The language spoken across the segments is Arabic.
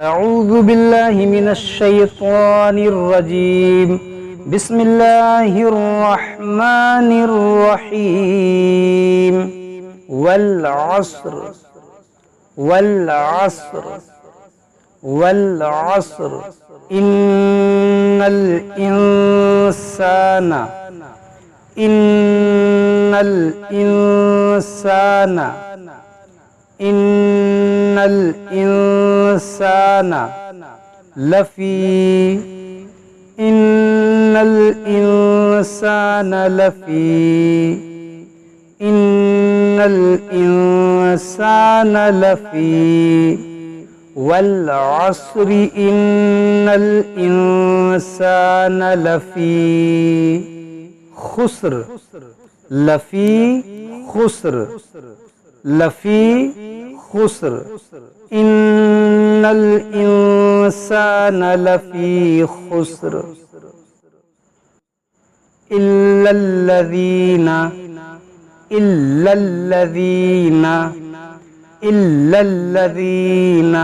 أعوذ بالله من الشيطان الرجيم. بسم الله الرحمن الرحيم. والعصر والعصر والعصر إن الإنسان إن الإنسان لفي إن الإنسان لفي والعصر إن الإنسان لفي خسر إن الإنسان لفي خسر إلا الذين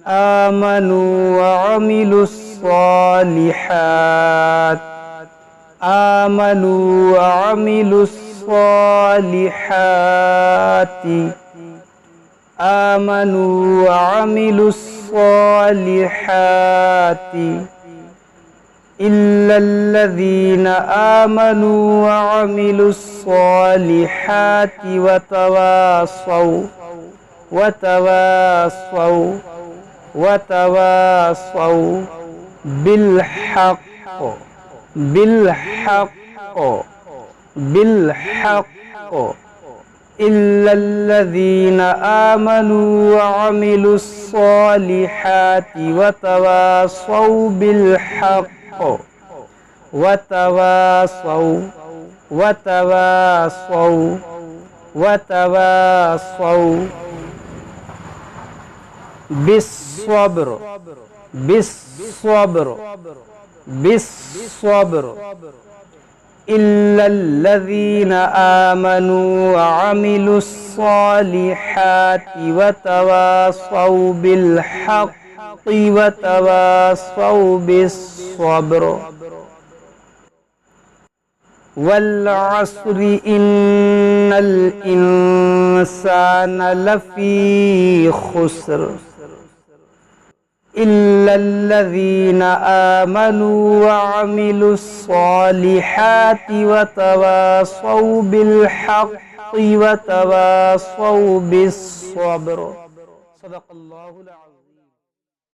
آمنوا وعملوا الصالحات إلا الذين آمنوا وعملوا الصالحات وتواصوا بالحق إلا الذين آمنوا وعملوا الصالحات وتواصوا بالصبر إلا الذين آمنوا وعملوا الصالحات وتواصوا بالحق وتواصوا بالصبر والعصر إن الإنسان لفي خسر إلا الذين آمنوا وعملوا الصالحات وتواصوا بالحق وتواصوا بالصبر. صدق الله العظيم.